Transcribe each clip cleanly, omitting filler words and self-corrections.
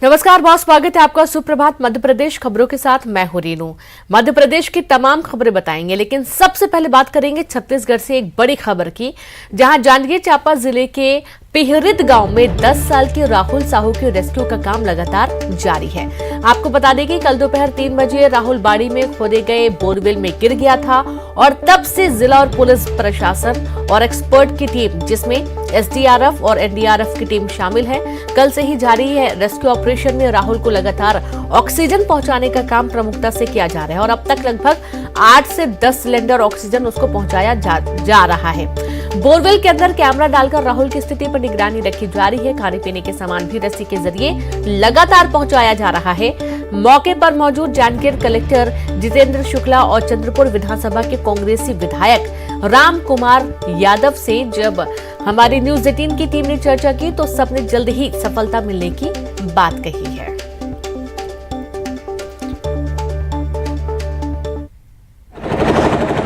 नमस्कार बहुत स्वागत है आपका सुप्रभात मध्य प्रदेश खबरों के साथ मैं हूं रीनू। मध्य प्रदेश की तमाम खबरें बताएंगे, लेकिन सबसे पहले बात करेंगे छत्तीसगढ़ से एक बड़ी खबर की, जहां जांजगीर चांपा जिले के पिहरित गांव में 10 साल के राहुल साहू के रेस्क्यू का काम लगातार जारी है। आपको बता दें कि कल दोपहर 3 बजे राहुल बाड़ी में खोदे गए बोरवेल में गिर गया था और तब से जिला और पुलिस प्रशासन और एक्सपर्ट की टीम, जिसमें एसडीआरएफ और एनडीआरएफ की टीम शामिल है, कल से ही जारी है। रेस्क्यू ऑपरेशन में राहुल को लगातार ऑक्सीजन पहुंचाने का काम प्रमुखता से किया जा रहा है और अब तक लगभग 8 से 10 सिलेंडर ऑक्सीजन उसको पहुंचाया जा रहा है। बोरवेल के अंदर कैमरा डालकर राहुल की स्थिति पर निगरानी रखी जा रही है। खाने पीने के सामान भी रस्सी के जरिए लगातार पहुंचाया जा रहा है। मौके पर मौजूद जांजगीर कलेक्टर जितेंद्र शुक्ला और चंद्रपुर विधानसभा के कांग्रेसी विधायक राम कुमार यादव से जब हमारी न्यूज 18 की टीम ने चर्चा की तो सबने जल्द ही सफलता मिलने की बात कही है।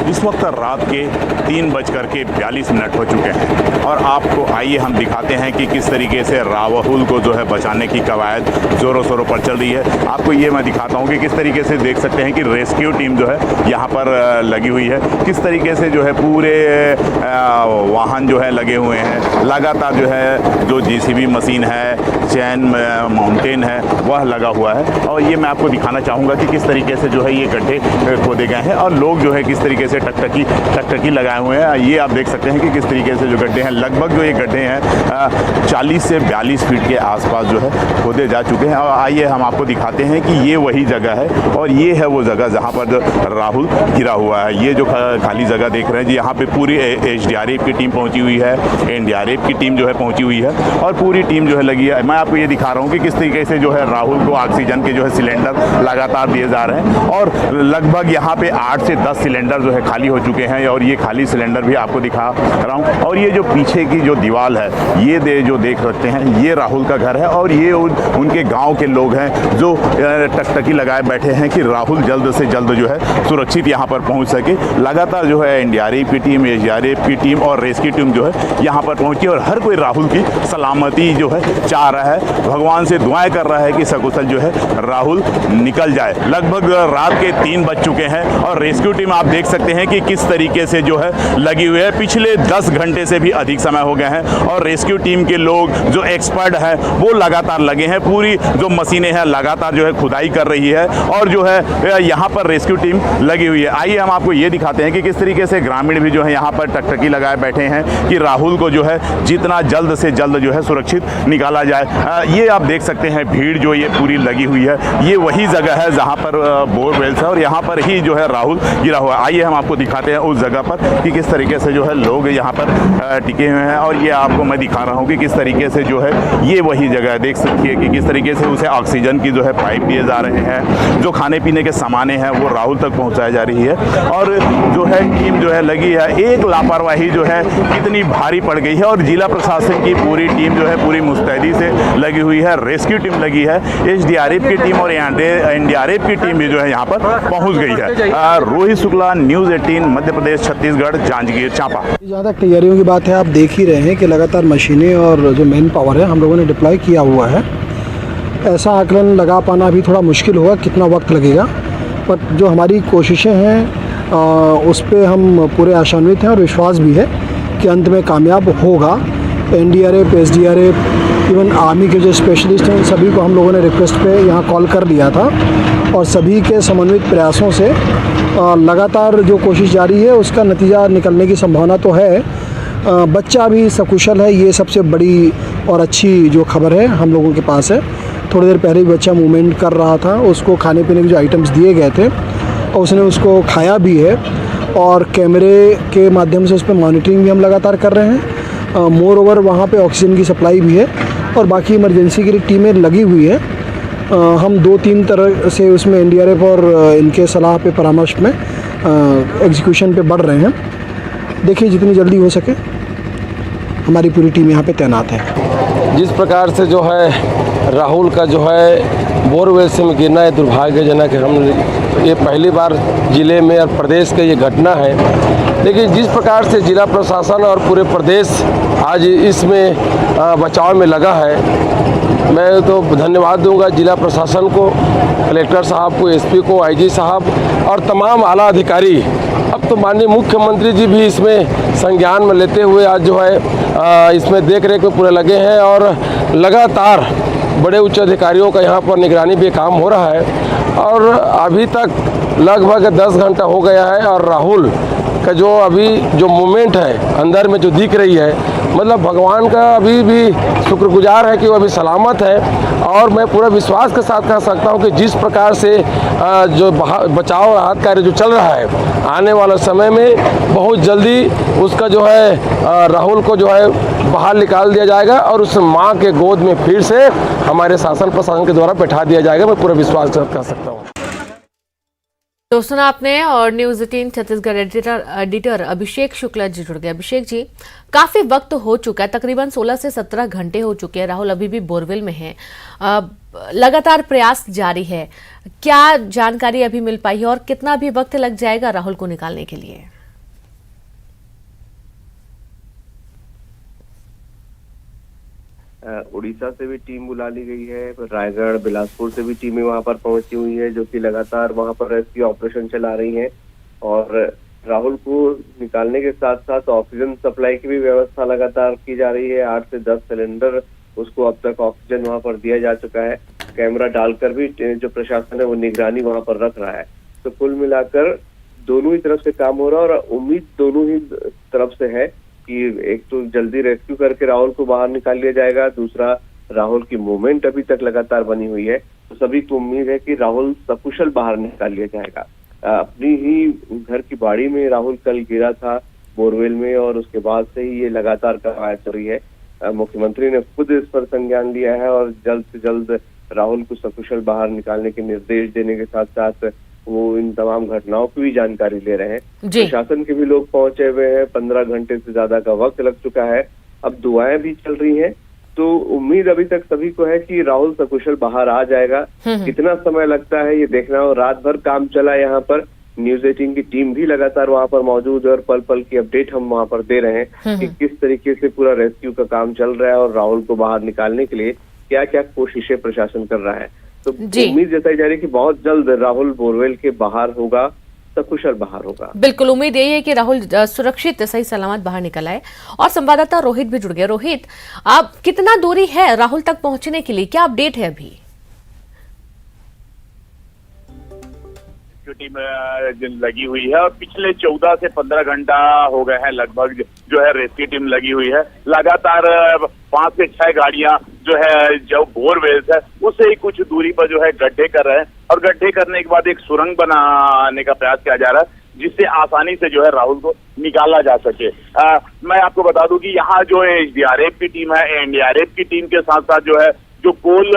इस वक्त रात के 3:42 हो चुके हैं और आपको आइए हम दिखाते हैं कि किस तरीके से राहुल को जो है बचाने की कवायद जोरों शोरों पर चल रही है। आपको ये मैं दिखाता हूँ कि किस तरीके से देख सकते हैं कि रेस्क्यू टीम जो है यहाँ पर लगी हुई है, किस तरीके से जो है पूरे वाहन जो है लगे हुए हैं। लगातार जो है जो जेसीबी मशीन है, चैन माउंटेन है, वह लगा हुआ है और ये मैं आपको दिखाना चाहूँगा कि किस तरीके से जो है ये गड्ढे खोदे गए हैं और लोग जो है किस तरीके से टकटकी लगाए हुए हैं। ये आप देख सकते हैं कि किस तरीके से जो गड्ढे हैं, लगभग जो ये गड्ढे हैं 40 से 42 फीट के आसपास जो है खोदे जा चुके हैं। और आइए हम आपको दिखाते हैं कि ये वही जगह है और ये है वो जगह जहाँ पर राहुल गिरा हुआ है। ये जो खाली जगह देख रहे हैं जी, यहाँ पे पूरी एसडीआरएफ की टीम पहुँची हुई है, एनडीआरएफ की टीम जो है पहुँची हुई है और पूरी टीम जो है लगी है। मैं आपको ये दिखा रहा हूँ कि किस तरीके से जो है राहुल को ऑक्सीजन के जो है सिलेंडर लगातार दिए जा रहे हैं और लगभग यहाँ पे 8 से 10 सिलेंडर जो है खाली हो चुके हैं और ये खाली सिलेंडर भी आपको दिखा रहा हूँ। और ये जो पीछे की जो दीवार है, ये जो देख सकते हैं, ये राहुल का घर है और ये उनके गांव के लोग हैं जो टकटकी लगाए बैठे हैं कि राहुल जल्द से जल्द जो है सुरक्षित यहाँ पर पहुँच सके। लगातार जो है एनडीआरएफ की टीम, एसडीआरएफ की टीम और रेस्क्यू टीम जो है यहाँ पर पहुँची और हर कोई राहुल की सलामती जो है चाह रहा है, भगवान से दुआएं कर रहा है कि सकुशल जो है राहुल निकल जाए। लगभग रात के 3 बज चुके हैं और रेस्क्यू टीम आप देख सकते हैं कि किस तरीके से जो है लगी हुई है। पिछले 10 घंटे से भी अधिक समय हो गए हैं और रेस्क्यू टीम के लोग जो एक्सपर्ट हैं वो लगातार लगे हैं। पूरी जो मशीनें हैं लगातार जो है खुदाई कर रही है और जो है यहाँ पर रेस्क्यू टीम लगी हुई है। आइए हम आपको ये दिखाते हैं कि किस तरीके से ग्रामीण भी जो है यहाँ पर टकटकी लगाए बैठे हैं कि राहुल को जो है जितना जल्द से जल्द जो है सुरक्षित निकाला जाए। ये आप देख सकते हैं भीड़ जो ये पूरी लगी हुई है, ये वही जगह है जहाँ पर बोरवेल्स है और यहाँ पर ही जो है राहुल गिरा हुआ है। आइए हम आपको दिखाते हैं उस जगह पर कि किस तरीके से जो है लोग यहाँ पर टिके हुए हैं और ये आपको मैं दिखा रहा हूँ कि किस तरीके से जो है ये वही जगह है। देख सकती है कि किस तरीके से उसे ऑक्सीजन की जो है पाइप दिए जा रहे हैं, जो खाने पीने के सामानें हैं वो राहुल तक पहुँचाई जा रही है और जो है टीम जो है लगी है। एक लापरवाही जो है कितनी भारी पड़ गई है और जिला प्रशासन की पूरी टीम जो है पूरी मुस्तैदी से लगी हुई है। रेस्क्यू टीम लगी है, एसडीआरएफ की टीम और एनडीआरएफ की टीम भी जो है यहाँ पर पहुँच गई है। रोहित शुक्ला, न्यूज 18 मध्य प्रदेश छत्तीसगढ़, जांजगीर चांपा। ज़्यादा तैयारियों की बात है, आप देख ही रहे हैं कि लगातार मशीनें और जो मैन पावर है हम लोगों ने डिप्लॉय किया हुआ है। ऐसा आकलन लगा पाना भी थोड़ा मुश्किल होगा, कितना वक्त लगेगा, पर जो हमारी कोशिशें हैं उस पर हम पूरे आशान्वित हैं और विश्वास भी है कि अंत में कामयाब होगा। एनडीआरएफ, एसडीआरएफ, इवन आर्मी के जो स्पेशलिस्ट हैं, सभी को हम लोगों ने रिक्वेस्ट पे यहाँ कॉल कर लिया था और सभी के समन्वित प्रयासों से लगातार जो कोशिश जारी है उसका नतीजा निकलने की संभावना तो है। बच्चा भी सकुशल है, ये सबसे बड़ी और अच्छी जो खबर है हम लोगों के पास है। थोड़ी देर पहले ही बच्चा मूवमेंट कर रहा था, उसको खाने पीने के जो आइटम्स दिए गए थे और उसने उसको खाया भी है और कैमरे के माध्यम से उस पर मॉनिटरिंग भी हम लगातार कर रहे हैं। मोर ओवर वहाँ पे ऑक्सीजन की सप्लाई भी है और बाकी इमरजेंसी के लिए टीमें लगी हुई है। हम 2-3 तरह से उसमें एनडीआरएफ और इनके सलाह पे परामर्श में एग्जीक्यूशन पे बढ़ रहे हैं। देखिए जितनी जल्दी हो सके हमारी पूरी टीम यहाँ पे तैनात है। जिस प्रकार से जो है राहुल का जो है बोरवेल से में गिरना है दुर्भाग्यजनक है। हम ये पहली बार ज़िले में और प्रदेश का ये घटना है, लेकिन जिस प्रकार से जिला प्रशासन और पूरे प्रदेश आज इसमें बचाव में लगा है। मैं तो धन्यवाद दूंगा जिला प्रशासन को, कलेक्टर साहब को, एसपी को, आईजी साहब और तमाम आला अधिकारी। अब तो माननीय मुख्यमंत्री जी भी इसमें संज्ञान में लेते हुए आज जो है इसमें देख रेख में पूरे लगे हैं और लगातार बड़े उच्च अधिकारियों का यहाँ पर निगरानी भी काम हो रहा है। और अभी तक लगभग 10 घंटा हो गया है और राहुल का जो अभी जो मूवमेंट है अंदर में जो दिख रही है, मतलब भगवान का अभी भी शुक्रगुजार है कि वो अभी सलामत है। और मैं पूरा विश्वास के साथ कह सकता हूँ कि जिस प्रकार से जो बचाव राहत कार्य जो चल रहा है, आने वाले समय में बहुत जल्दी उसका जो है राहुल को जो है बाहर निकाल दिया जाएगा और उस माँ के गोद में फिर से हमारे शासन प्रशासन के द्वारा बैठा दिया जाएगा। मैं पूरा विश्वास के साथ कह सकता हूँ। तो सुना आपने, और न्यूज 18 छत्तीसगढ़ एडिटर अभिषेक शुक्ला जी जुड़ गए। अभिषेक जी, काफी वक्त हो चुका है, तकरीबन 16 से 17 घंटे हो चुके हैं, राहुल अभी भी बोरवेल में है, लगातार प्रयास जारी है। क्या जानकारी अभी मिल पाई है और कितना भी वक्त लग जाएगा राहुल को निकालने के लिए? उड़ीसा से भी टीम बुला ली गई है, रायगढ़, बिलासपुर से भी टीमें वहां पर पहुंची हुई है, जो कि लगातार वहां पर रेस्क्यू ऑपरेशन चला रही हैं। और राहुल को निकालने के साथ साथ ऑक्सीजन सप्लाई की भी व्यवस्था लगातार की जा रही है। 8 से 10 सिलेंडर उसको अब तक ऑक्सीजन वहां पर दिया जा चुका है। कैमरा डालकर भी जो प्रशासन है वो निगरानी वहां पर रख रहा है। तो कुल मिलाकर दोनों ही तरफ से काम हो रहा है और उम्मीद दोनों ही तरफ से है कि एक तो जल्दी रेस्क्यू करके राहुल को बाहर निकाल लिया जाएगा, दूसरा राहुल की मूवमेंट अभी तक लगातार बनी हुई है, तो सभी को उम्मीद है कि राहुल सकुशल बाहर निकाल लिया जाएगा। अपनी ही घर की बाड़ी में राहुल कल गिरा था बोरवेल में और उसके बाद से ही ये लगातार कवायद हो रही है। मुख्यमंत्री ने खुद इस पर संज्ञान लिया है और जल्द से जल्द राहुल को सकुशल बाहर निकालने के निर्देश देने के साथ साथ वो इन तमाम घटनाओं की भी जानकारी ले रहे हैं। प्रशासन के भी लोग पहुंचे हुए हैं, 15 घंटे से ज्यादा का वक्त लग चुका है, अब दुआएं भी चल रही हैं। तो उम्मीद अभी तक सभी को है कि राहुल सकुशल बाहर आ जाएगा। कितना समय लगता है ये देखना हो। रात भर काम चला यहाँ पर, न्यूज 18 की टीम भी लगातार वहां पर मौजूद है और पल पल की अपडेट हम वहां पर दे रहे हैं कि किस तरीके से पूरा रेस्क्यू का काम चल रहा है और राहुल को बाहर निकालने के लिए क्या क्या कोशिशें प्रशासन कर रहा है। तो उम्मीद जताई जा रही है कि बहुत जल्द राहुल बोरवेल के बाहर होगा, सकुशल बाहर होगा। बिल्कुल, उम्मीद यही है कि राहुल सुरक्षित सही सलामत बाहर निकल आए। और संवाददाता रोहित भी जुड़ गए। रोहित, अब कितना दूरी है राहुल तक पहुंचने के लिए, क्या अपडेट है अभी? टीम लगी हुई है और पिछले 14 से 15 घंटा हो गए हैं लगभग जो है रेस्क्यू टीम लगी हुई है। लगातार 5 से 6 गाड़ियां जो है जो बोरवेल्स है उससे ही कुछ दूरी पर जो है गड्ढे कर रहे हैं और गड्ढे करने के बाद एक सुरंग बनाने का प्रयास किया जा रहा है जिससे आसानी से जो है राहुल को निकाला जा सके। मैं आपको बता दूं कि यहाँ जो एसडीआरएफ की टीम है, एनडीआरएफ की टीम के साथ साथ जो है जो कोल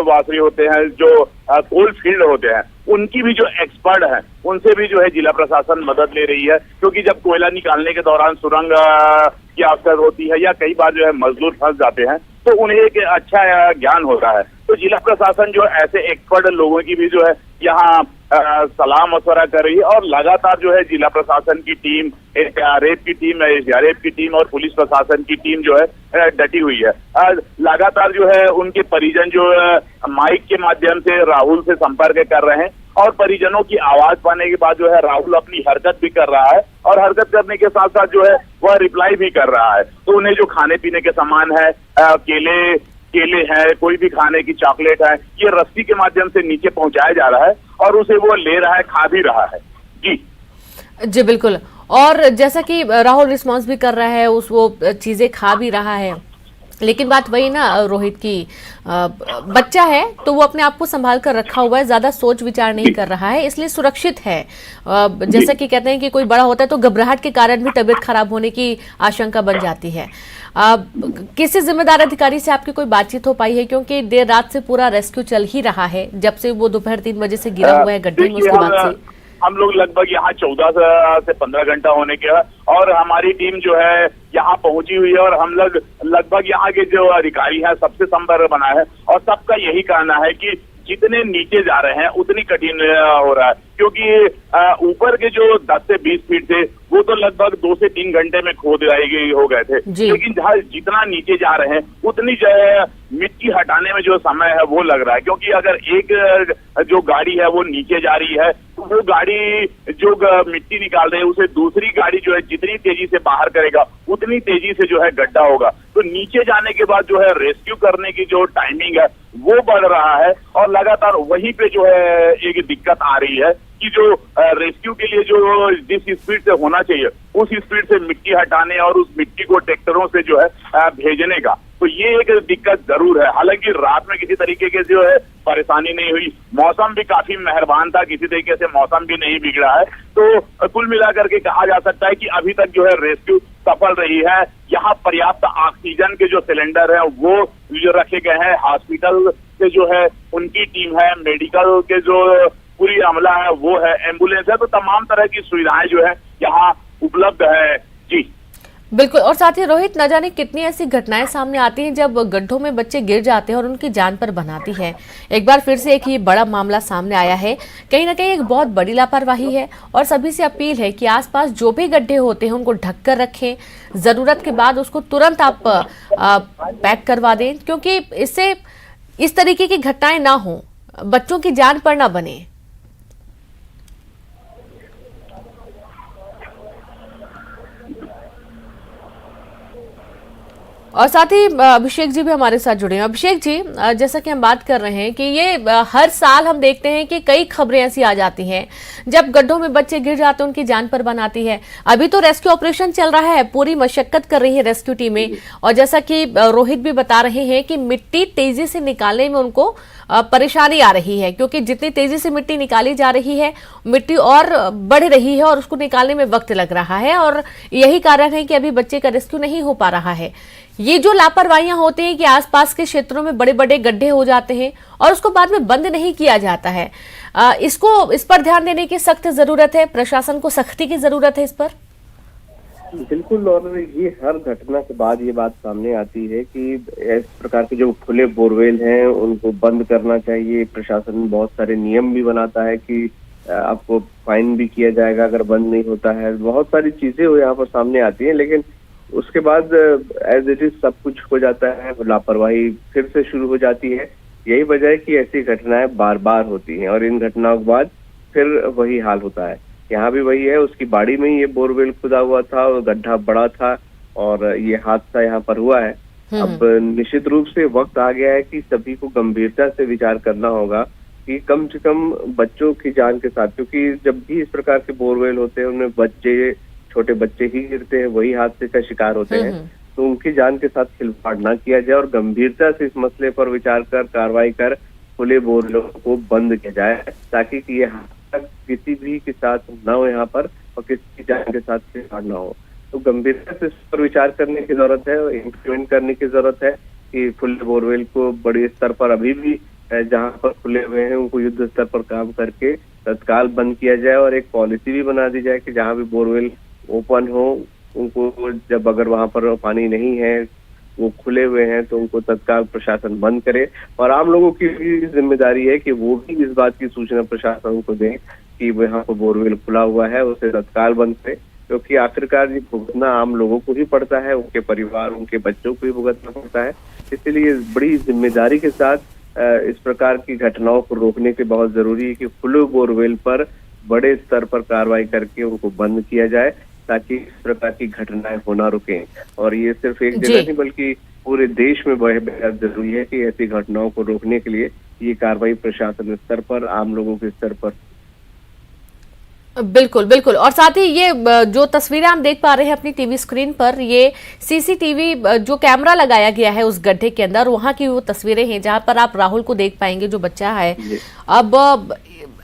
वासी होते हैं, जो कोल फील्ड होते हैं, उनकी भी जो एक्सपर्ट है उनसे भी जो है जिला प्रशासन मदद ले रही है, क्योंकि जब कोयला निकालने के दौरान सुरंग की आवश्यकता होती है या कई बार जो है मजदूर फंस जाते हैं तो उन्हें एक अच्छा ज्ञान होता है। तो जिला प्रशासन जो ऐसे एक्सपर्ट लोगों की भी जो है यहाँ सलाह मशवरा कर रही है और लगातार जो है जिला प्रशासन की टीम, एसडीआरएफ की टीम, एसडीआरएफ की टीम और पुलिस प्रशासन की टीम जो है डटी हुई है। लगातार जो है उनके परिजन जो माइक के माध्यम से राहुल से संपर्क कर रहे हैं और परिजनों की आवाज पाने के बाद जो है राहुल अपनी हरकत भी कर रहा है और हरकत करने के साथ साथ जो है वह रिप्लाई भी कर रहा है। तो उन्हें जो खाने पीने के सामान है, केले है, कोई भी खाने की चॉकलेट है, ये रस्सी के माध्यम से नीचे पहुंचाया जा रहा है और उसे वो ले रहा है, खा भी रहा है। जी बिल्कुल। और जैसा कि राहुल रिस्पॉन्स भी कर रहा है, वो चीजें खा भी रहा है, लेकिन बात वही ना रोहित की बच्चा है तो वो अपने आप को संभाल कर रखा हुआ है, ज्यादा सोच विचार नहीं कर रहा है, इसलिए सुरक्षित है। जैसा कि कहते हैं कि कोई बड़ा होता है तो घबराहट के कारण भी तबीयत खराब होने की आशंका बन जाती है। किसी जिम्मेदार अधिकारी से आपकी कोई बातचीत हो पाई है, क्योंकि देर रात से पूरा रेस्क्यू चल ही रहा है, जब से वो दोपहर 3 बजे से गिरा हुआ है गड्ढे में, उसके बाद से हम लोग लगभग यहाँ 14 से 15 घंटा होने के और हमारी टीम जो है यहाँ पहुंची हुई है और हम लोग लगभग यहाँ के जो अधिकारी हैं सबसे संपर्क बना है और सबका यही कहना है कि जितने नीचे जा रहे हैं उतनी कठिन हो रहा है, क्योंकि ऊपर के जो 10 से 20 फीट थे वो तो लगभग 2 से 3 घंटे में खोद हो गए थे, लेकिन जहाँ जितना नीचे जा रहे हैं उतनी मिट्टी हटाने में जो समय है वो लग रहा है, क्योंकि अगर एक जो गाड़ी है वो नीचे जा रही है तो वो गाड़ी जो मिट्टी निकाल रही है उसे दूसरी गाड़ी जो है जितनी तेजी से बाहर करेगा उतनी तेजी से जो है गड्ढा होगा। तो नीचे जाने के बाद जो है रेस्क्यू करने की जो टाइमिंग है वो बढ़ रहा है, और लगातार वहीं पे जो है एक दिक्कत आ रही है कि जो रेस्क्यू के लिए जो जिस स्पीड से होना चाहिए उस स्पीड से मिट्टी हटाने और उस मिट्टी को ट्रैक्टरों से जो है भेजने का, तो ये एक दिक्कत जरूर है। हालांकि रात में किसी तरीके के जो है परेशानी नहीं हुई, मौसम भी काफी मेहरबान था, किसी तरीके से मौसम भी नहीं बिगड़ा है, तो कुल मिलाकर के कहा जा सकता है कि अभी तक जो है रेस्क्यू सफल रही है। यहाँ पर्याप्त ऑक्सीजन के जो सिलेंडर है वो जो रखे गए हैं, हॉस्पिटल से जो है उनकी टीम है, मेडिकल के जो पूरी अमला है वो है, एम्बुलेंस है, तो तमाम तरह की सुविधाएं जो है यहाँ उपलब्ध है। जी बिल्कुल। और साथ ही रोहित, न जाने कितनी ऐसी घटनाएं सामने आती हैं जब गड्ढों में बच्चे गिर जाते हैं और उनकी जान पर बनाती है। एक बार फिर से एक ये बड़ा मामला सामने आया है, कहीं ना कहीं एक बहुत बड़ी लापरवाही है, और सभी से अपील है कि आसपास जो भी गड्ढे होते हैं उनको ढक कर रखें, जरूरत के बाद उसको तुरंत आप पैक करवा दें, क्योंकि इससे इस तरीके की घटनाएं ना हो, बच्चों की जान पर ना बने। और साथ ही अभिषेक जी भी हमारे साथ जुड़े हैं। अभिषेक जी, जैसा कि हम बात कर रहे हैं कि ये हर साल हम देखते हैं कि कई खबरें ऐसी आ जाती हैं जब गड्ढों में बच्चे गिर जाते हैं, उनकी जान पर बनाती है। अभी तो रेस्क्यू ऑपरेशन चल रहा है, पूरी मशक्कत कर रही है रेस्क्यू टीमें, और जैसा कि रोहित भी बता रहे हैं कि मिट्टी तेजी से निकालने में उनको परेशानी आ रही है, क्योंकि जितनी तेजी से मिट्टी निकाली जा रही है मिट्टी और बढ़ रही है और उसको निकालने में वक्त लग रहा है, और यही कारण है कि अभी बच्चे का रेस्क्यू नहीं हो पा रहा है। ये जो लापरवाहियां होती हैं कि आसपास के क्षेत्रों में बड़े बड़े गड्ढे हो जाते हैं और उसको बाद में बंद नहीं किया जाता है, इस पर ध्यान देने की सख्त जरूरत है, प्रशासन को सख्ती की जरूरत है इस पर। बिल्कुल, और ये हर घटना के बाद ये बात सामने आती है कि इस प्रकार के जो खुले बोरवेल हैं उनको बंद करना चाहिए। प्रशासन बहुत सारे नियम भी बनाता है कि आपको फाइन भी किया जाएगा अगर बंद नहीं होता है। बहुत सारी चीजें यहाँ पर सामने आती हैं, लेकिन उसके बाद एज इट इज सब कुछ हो जाता है, लापरवाही फिर से शुरू हो जाती है। यही वजह है कि ऐसी घटनाएं बार बार होती हैं, और इन घटनाओं के बाद फिर वही हाल होता है। यहाँ भी वही है, उसकी बाड़ी में ही ये बोरवेल खुदा हुआ था और गड्ढा बड़ा था, और ये हादसा यहाँ पर हुआ है। अब निश्चित रूप से वक्त आ गया है कि सभी को गंभीरता से विचार करना होगा कि कम से कम बच्चों की जान के साथ, क्योंकि जब भी इस प्रकार के बोरवेल होते हैं उनमें बच्चे, छोटे बच्चे ही गिरते हैं, वही हादसे का शिकार होते हैं, तो उनकी जान के साथ खिलवाड़ ना किया जाए और गंभीरता से इस मसले पर विचार कर कार्रवाई कर खुले बोरवेलों को बंद किया जाए, ताकि ये हादसा किसी भी के साथ न हो यहाँ पर, और किसी की जान के साथ खिलवाड़ ना हो। तो गंभीरता से इस पर विचार करने की जरूरत है, इम्प्लीमेंट करने की जरूरत है कि खुले बोरवेल को बड़े स्तर पर अभी भी जहाँ पर खुले हुए हैं उनको युद्ध स्तर पर काम करके तत्काल बंद किया जाए, और एक पॉलिसी भी बना दी जाए कि जहाँ भी बोरवेल ओपन हो उनको, जब अगर वहां पर पानी नहीं है, वो खुले हुए हैं, तो उनको तत्काल प्रशासन बंद करे। और आम लोगों की भी जिम्मेदारी है कि वो भी इस बात की सूचना प्रशासन को दें कि यहाँ पर बोरवेल खुला हुआ है, उसे तत्काल बंद करे, क्योंकि आखिरकार ये भुगतना आम लोगों को ही पड़ता है, उनके परिवार, उनके बच्चों को ही भुगतना पड़ता है। इसलिए बड़ी जिम्मेदारी के साथ इस प्रकार की घटनाओं को रोकने के बहुत जरूरी है कि खुले बोरवेल पर बड़े स्तर पर कार्रवाई करके उनको बंद किया जाए, ताकि इस प्रकार की घटनाएं होना रुकें। और ये सिर्फ एक जगह नहीं बल्कि पूरे देश में बेहद जरूरी है कि ऐसी घटनाओं को रोकने के लिए ये कार्रवाई प्रशासन स्तर पर, आम लोगों के स्तर पर। बिल्कुल बिल्कुल। और साथ ही ये जो तस्वीरें हम देख पा रहे हैं अपनी टीवी स्क्रीन पर, ये सीसीटीवी जो कैमरा लगाया गया है उस गड्ढे के अंदर, वहां की वो तस्वीरें हैं जहां पर आप राहुल को देख पाएंगे जो बच्चा है। अब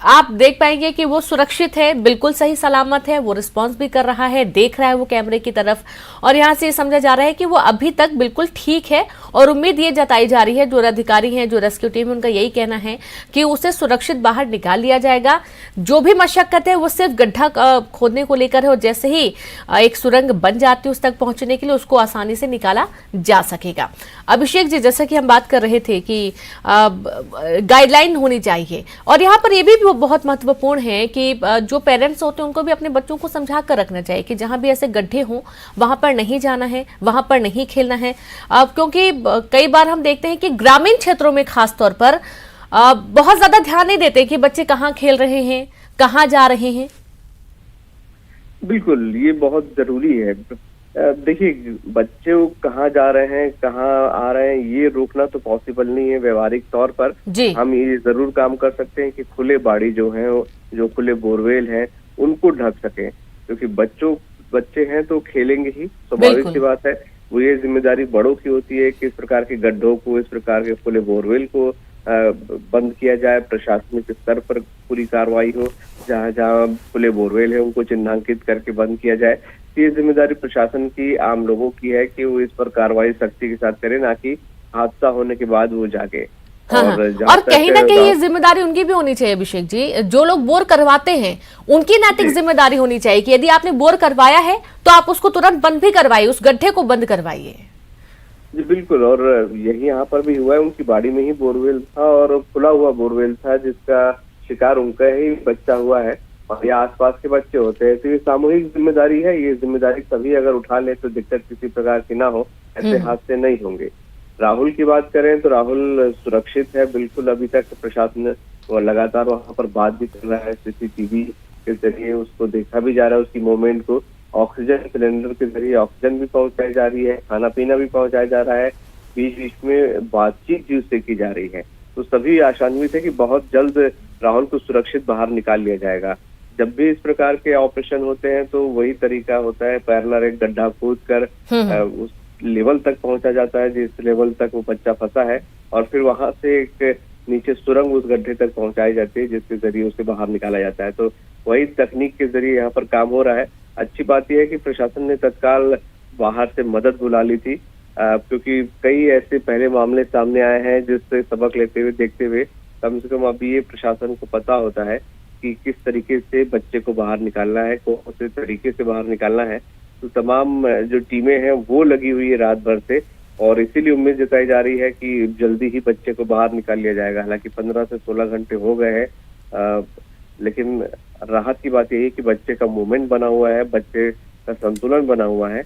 आप देख पाएंगे कि वो सुरक्षित है, बिल्कुल सही सलामत है, वो रिस्पॉन्स भी कर रहा है, देख रहा है वो कैमरे की तरफ, और यहाँ से ये समझा जा रहा है कि वो अभी तक बिल्कुल ठीक है। और उम्मीद ये जताई जा रही है, जो अधिकारी हैं, जो रेस्क्यू टीम है, उनका यही कहना है कि उसे सुरक्षित बाहर निकाल लिया जाएगा। जो भी मशक्कत है वो सिर्फ गड्ढा खोदने को लेकर है, और जैसे ही एक सुरंग बन जाती है उस तक पहुंचने के लिए, उसको आसानी से निकाला जा सकेगा। अभिषेक जी, जैसा कि हम बात कर रहे थे कि गाइडलाइन होनी चाहिए, और यहाँ पर ये भी बहुत महत्वपूर्ण है कि जो पेरेंट्स होते हैं उनको भी अपने बच्चों को समझा कर रखना चाहिए कि जहां भी ऐसे गड्ढे हों वहां पर नहीं जाना है, वहां पर नहीं खेलना है। क्योंकि कई बार हम देखते हैं कि ग्रामीण क्षेत्रों में खास तौर पर बहुत ज्यादा ध्यान नहीं देते कि बच्चे कहाँ खेल रहे हैं, कहाँ जा रहे हैं। बिल्कुल, ये बहुत जरूरी है। देखिए, बच्चे कहाँ जा रहे हैं, कहाँ आ रहे हैं, ये रोकना तो पॉसिबल नहीं है व्यवहारिक तौर पर। हम ये जरूर काम कर सकते हैं कि खुले बाड़ी जो हैं, जो खुले बोरवेल हैं, उनको ढक सकें, क्योंकि बच्चे हैं तो खेलेंगे ही, स्वाभाविक सी बात है। वो ये जिम्मेदारी बड़ों की होती है कि इस प्रकार के गड्ढों को, इस प्रकार के खुले बोरवेल को बंद किया जाए। प्रशासनिक स्तर पर पूरी कार्रवाई हो, जहाँ जहाँ खुले बोरवेल है उनको चिन्हांकित करके बंद किया जाए। ये जिम्मेदारी प्रशासन की, आम लोगों की है कि वो इस पर कार्रवाई सख्ती के साथ करें, ना कि हादसा होने के बाद वो जागे। और कहीं ना कहीं ये जिम्मेदारी उनकी भी होनी चाहिए अभिषेक जी, जो लोग बोर करवाते हैं उनकी नैतिक जिम्मेदारी होनी चाहिए कि यदि आपने बोर करवाया है तो आप उसको तुरंत बंद भी करवाइए, उस गड्ढे को बंद करवाइए। जी बिल्कुल, और यही यहाँ पर भी हुआ है। उनकी बाड़ी में ही बोरवेल था और खुला हुआ बोरवेल था, जिसका शिकार उनका ही बच्चा हुआ है, और ये आसपास के बच्चे होते हैं। तो ये सामूहिक जिम्मेदारी है। ये जिम्मेदारी सभी अगर उठा ले तो दिक्कत किसी प्रकार की ना हो, ऐसे हादसे नहीं होंगे। राहुल की बात करें तो राहुल सुरक्षित है बिल्कुल। अभी तक प्रशासन लगातार वहाँ पर बात भी कर रहा है, CCTV के जरिए उसको देखा भी जा रहा है, उसकी मूवमेंट को। ऑक्सीजन सिलेंडर के जरिए ऑक्सीजन भी पहुंचाई जा रही है, खाना पीना भी पहुंचाया जा रहा है, बीच बीच में बातचीत भी उससे की जा रही है। तो सभी आशान्वित है कि बहुत जल्द राहुल को सुरक्षित बाहर निकाल लिया जाएगा। जब भी इस प्रकार के ऑपरेशन होते हैं तो वही तरीका होता है, पैरेलल एक गड्ढा खोद कर उस लेवल तक पहुंचा जाता है जिस लेवल तक वो बच्चा फंसा है, और फिर वहां से एक नीचे सुरंग उस गड्ढे तक पहुंचाई जाती है, जिसके जरिए उसे बाहर निकाला जाता है। तो वही तकनीक के जरिए यहाँ पर काम हो रहा है। अच्छी बात यह है कि प्रशासन ने तत्काल बाहर से मदद बुला ली थी, क्योंकि कई ऐसे पहले मामले सामने आए हैं जिससे सबक लेते हुए, देखते हुए कम से कम अभी ये प्रशासन को पता होता है कि किस तरीके से बच्चे को बाहर निकालना है, कौन से तरीके से बाहर निकालना है। तो तमाम जो टीमें हैं वो लगी हुई है रात भर से, और इसीलिए उम्मीद जताई जा रही है कि जल्दी ही बच्चे को बाहर निकाल लिया जाएगा। हालांकि 15 से 16 घंटे हो गए हैं, लेकिन राहत की बात यही है कि बच्चे का मूवमेंट बना हुआ है, बच्चे का संतुलन बना हुआ है,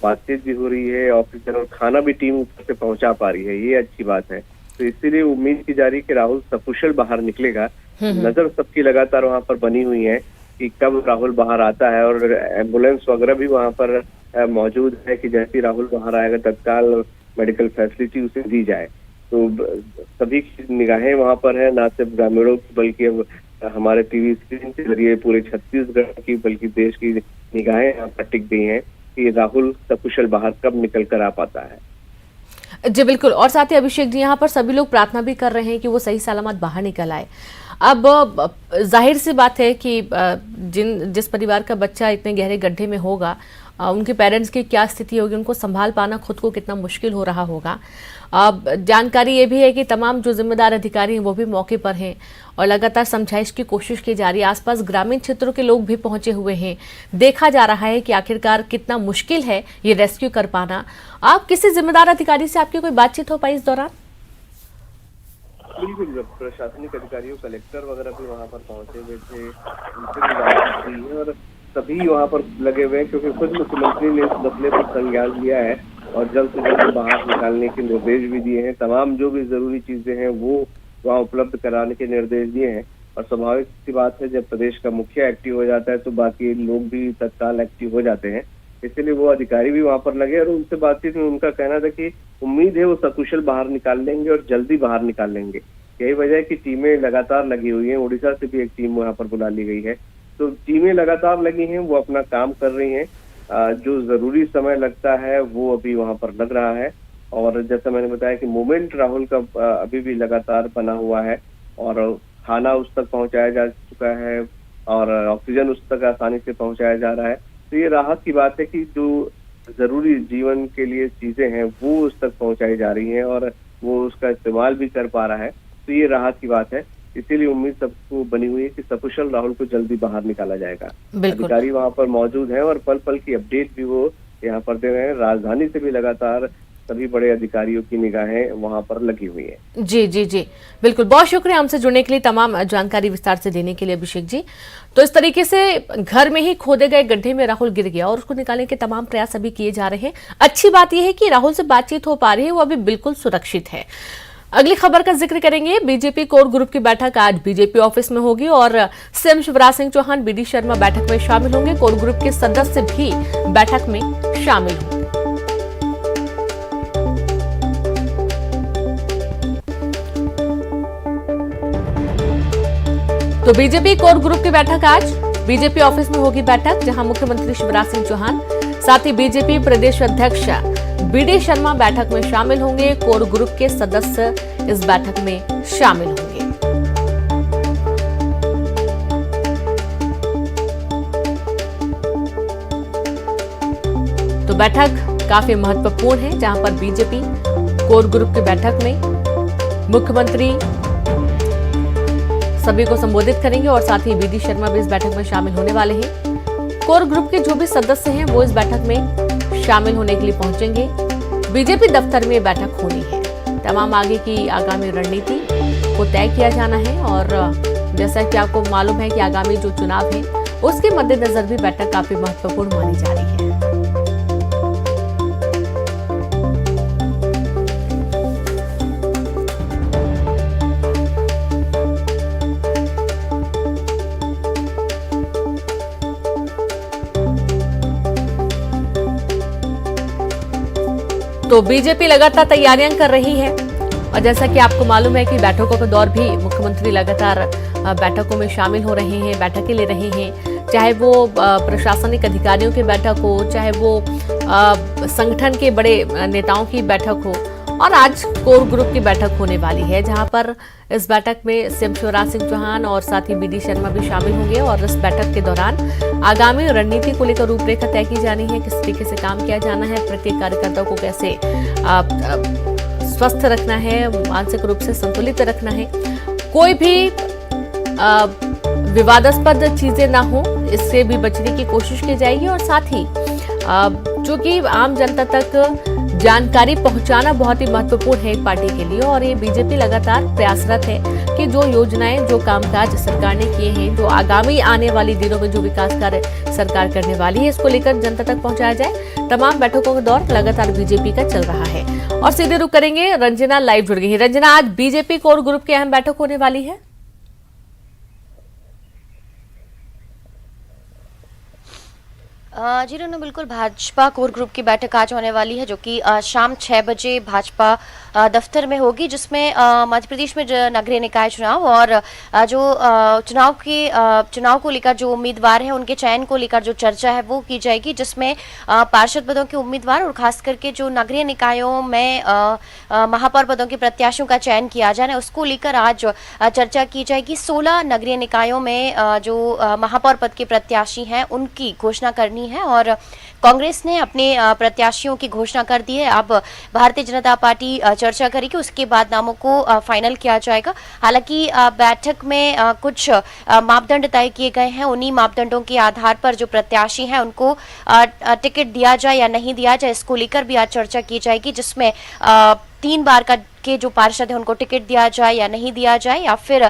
बातचीत भी हो रही है, ऑक्सीजन और खाना भी टीम ऊपर से पहुंचा पा रही है। ये अच्छी बात है। तो इसीलिए उम्मीद की जा रही है कि राहुल सकुशल बाहर निकलेगा। नजर सबकी लगातार वहां पर बनी हुई है कि कब राहुल बाहर आता है, और एम्बुलेंस वगैरह भी वहां पर मौजूद है कि जैसे राहुल बाहर आएगा तत्काल मेडिकल फैसिलिटी उसे दी जाए। तो सभी की निगाहें वहां पर है, ना सिर्फ ग्रामीणों की बल्कि अब हमारे टीवी स्क्रीन के जरिए पूरे छत्तीसगढ़ की बल्कि देश की निगाहें यहाँ पर टिक गई हैं कि राहुल सकुशल बाहर कब निकल कर आ पाता है। जी बिल्कुल, और साथ ही अभिषेक जी, यहाँ पर सभी लोग प्रार्थना भी कर रहे हैं कि वो सही सलामत बाहर निकल आए। अब जाहिर सी बात है कि जिस परिवार का बच्चा इतने गहरे गड्ढे में होगा, उनके पेरेंट्स की क्या स्थिति होगी, उनको संभाल पाना खुद को कितना मुश्किल हो रहा होगा। अब जानकारी ये भी है कि तमाम जो जिम्मेदार अधिकारी हैं वो भी मौके पर हैं और लगातार समझाइश की कोशिश की जा रही है। आसपास ग्रामीण क्षेत्रों के लोग भी पहुंचे हुए हैं। देखा जा रहा है कि आखिरकार कितना मुश्किल है ये रेस्क्यू कर पाना। आप किसी जिम्मेदार अधिकारी से आपकी कोई बातचीत हो पाई इस दौरान? बिल्कुल, प्रशासनिक अधिकारियों, कलेक्टर वगैरह भी वहाँ पर पहुंचे हुए थे, उनसे भी बातचीत हुई है और सभी वहाँ पर लगे हुए हैं, क्योंकि खुद मुख्यमंत्री ने इस मसले पर संज्ञान लिया है और जल्द से जल्द बाहर निकालने के निर्देश भी दिए हैं। तमाम जो भी जरूरी चीजें हैं वो वहाँ उपलब्ध कराने के निर्देश दिए हैं। और स्वाभाविक सी बात है, जब प्रदेश का मुखिया एक्टिव हो जाता है तो बाकी लोग भी तत्काल एक्टिव हो जाते हैं। इसलिए वो अधिकारी भी वहाँ पर लगे और उनसे बातचीत में उनका कहना था कि उम्मीद है वो सकुशल बाहर निकाल लेंगे और जल्दी बाहर निकाल लेंगे। यही वजह है कि टीमें लगातार लगी हुई हैं। उड़ीसा से भी एक टीम वहाँ पर बुला ली गई है। तो टीमें लगातार लगी हैं, वो अपना काम कर रही हैं। जो जरूरी समय लगता है वो अभी वहाँ पर लग रहा है। और जैसा मैंने बताया कि मूवमेंट राहुल का अभी भी लगातार बना हुआ है और खाना उस तक पहुंचाया जा चुका है और ऑक्सीजन उस तक आसानी से पहुंचाया जा रहा है। तो ये राहत की बात है कि जो जरूरी जीवन के लिए चीजें हैं वो उस तक पहुंचाई जा रही हैं और वो उसका इस्तेमाल भी कर पा रहा है। तो ये राहत की बात है। इसीलिए उम्मीद सबको बनी हुई है कि सकुशल राहुल को जल्दी बाहर निकाला जाएगा। अधिकारी वहाँ पर मौजूद हैं और पल पल की अपडेट भी वो यहाँ पर दे रहे हैं। राजधानी से भी लगातार सभी बड़े अधिकारियों की निगाहें वहां पर लगी हुई हैं। जी जी जी बिल्कुल, बहुत शुक्रिया हमसे जुड़ने के लिए, तमाम जानकारी विस्तार से देने के लिए अभिषेक जी। तो इस तरीके से घर में ही खोदे गए गड्ढे में राहुल गिर गया और उसको निकालने के तमाम प्रयास अभी किए जा रहे हैं। अच्छी बात यह है कि राहुल से बातचीत हो पा रही है, वो अभी बिल्कुल सुरक्षित है। अगली खबर का जिक्र करेंगे। बीजेपी कोर ग्रुप की बैठक आज बीजेपी ऑफिस में होगी और सीएम शिवराज सिंह चौहान, बीडी शर्मा बैठक में शामिल होंगे। कोर ग्रुप के सदस्य भी बैठक में शामिल होंगे। तो बीजेपी कोर ग्रुप की बैठक आज बीजेपी ऑफिस में होगी बैठक, जहां मुख्यमंत्री शिवराज सिंह चौहान साथ ही बीजेपी प्रदेश अध्यक्ष बीडी शर्मा बैठक में शामिल होंगे। कोर ग्रुप के सदस्य इस बैठक में शामिल होंगे। तो बैठक काफी महत्वपूर्ण है, जहां पर बीजेपी कोर ग्रुप की बैठक में मुख्यमंत्री सभी को संबोधित करेंगे और साथ ही बीडी शर्मा भी इस बैठक में शामिल होने वाले हैं। कोर ग्रुप के जो भी सदस्य हैं वो इस बैठक में शामिल होने के लिए पहुंचेंगे। बीजेपी दफ्तर में बैठक होनी है। तमाम आगे की आगामी रणनीति को तय किया जाना है और जैसा कि आपको मालूम है कि आगामी जो चुनाव है उसके मद्देनजर भी बैठक काफी महत्वपूर्ण मानी जा रही है। तो बीजेपी लगातार तैयारियां कर रही है और जैसा कि आपको मालूम है कि बैठकों का दौर भी मुख्यमंत्री लगातार बैठकों में शामिल हो रहे हैं, बैठकें ले रहे हैं, चाहे वो प्रशासनिक अधिकारियों की बैठक हो, चाहे वो संगठन के बड़े नेताओं की बैठक हो। और आज कोर ग्रुप की बैठक होने वाली है, जहां पर इस बैठक में सीएम शिवराज सिंह चौहान और साथ ही बीडी शर्मा भी शामिल होंगे और इस बैठक के दौरान आगामी रणनीति को लेकर रूपरेखा तय की जानी है, किस तरीके से काम किया जाना है, प्रत्येक कार्यकर्ता को कैसे स्वस्थ रखना है, मानसिक रूप से संतुलित रखना है, कोई भी विवादास्पद चीजें ना हो, इससे भी बचने की कोशिश की जाएगी। और साथ ही चूंकि आम जनता तक जानकारी पहुंचाना बहुत ही महत्वपूर्ण है एक पार्टी के लिए और ये बीजेपी लगातार प्रयासरत है कि जो योजनाएं, जो कामकाज सरकार ने किए हैं, जो आगामी आने वाली दिनों में जो विकास कार्य सरकार करने वाली है, इसको लेकर जनता तक पहुंचाया जाए। तमाम बैठकों का दौर लगातार बीजेपी का चल रहा है और सीधे रुख करेंगे, रंजना लाइव जुड़ गई है। रंजना, आज बीजेपी कोर ग्रुप की अहम बैठक होने वाली है। जी रोनू, बिल्कुल भाजपा कोर ग्रुप की बैठक आज होने वाली है, जो कि शाम 6 बजे भाजपा दफ्तर में होगी, जिसमें मध्य प्रदेश में नगरीय निकाय चुनाव और जो चुनाव को लेकर जो उम्मीदवार हैं उनके चयन को लेकर जो चर्चा है वो की जाएगी, जिसमें पार्षद पदों के उम्मीदवार और खास करके जो नगरीय निकायों में महापौर पदों के प्रत्याशियों का चयन किया जाना है उसको लेकर आज चर्चा की जाएगी। 16 नगरीय निकायों में जो महापौर पद के प्रत्याशी हैं उनकी घोषणा करनी है और कांग्रेस ने अपने प्रत्याशियों की घोषणा कर दी है। अब भारतीय जनता पार्टी चर्चा करेगी, उसके बाद नामों को फाइनल किया जाएगा। हालांकि बैठक में कुछ मापदंड तय किए गए हैं, उन्हीं मापदंडों के आधार पर जो प्रत्याशी हैं उनको टिकट दिया जाए या नहीं दिया जाए, इसको लेकर भी आज चर्चा की जाएगी, जिसमें 3 बार के जो पार्षद है उनको टिकट दिया जाए या नहीं दिया जाए, या फिर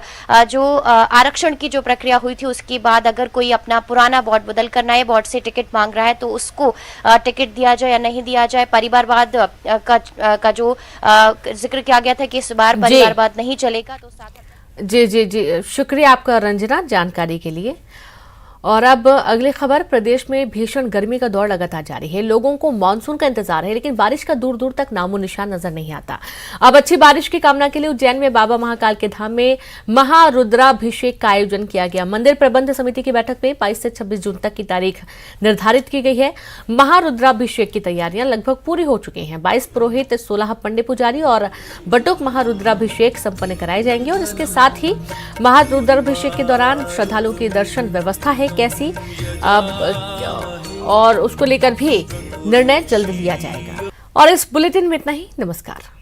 जो आरक्षण की जो प्रक्रिया हुई थी उसके बाद अगर कोई अपना पुराना वार्ड बदल कर नए वार्ड से टिकट मांग रहा है तो उसको टिकट दिया जाए या नहीं दिया जाए। परिवारवाद का जो जिक्र किया गया था कि इस बार परिवारवाद नहीं चलेगा। तो जी जी जी, शुक्रिया आपका रंजना जानकारी के लिए। और अब अगली खबर, प्रदेश में भीषण गर्मी का दौर लगातार जारी है। लोगों को मानसून का इंतजार है, लेकिन बारिश का दूर दूर तक नामो निशान नजर नहीं आता। अब अच्छी बारिश की कामना के लिए उज्जैन में बाबा महाकाल के धाम में महारुद्राभिषेक का आयोजन किया गया। मंदिर प्रबंध समिति की बैठक में 22 से 26 जून तक की तारीख निर्धारित की गई है। महारुद्राभिषेक की तैयारियां लगभग पूरी हो चुकी हैं। 22 पुरोहित, 16 पंडित पुजारी और बटुक महारुद्राभिषेक संपन्न कराए जाएंगे। और इसके साथ ही महारुद्राभिषेक के दौरान श्रद्धालुओं की दर्शन व्यवस्था है कैसी, और उसको लेकर भी निर्णय जल्द लिया जाएगा। और इस बुलेटिन में इतना ही। नमस्कार।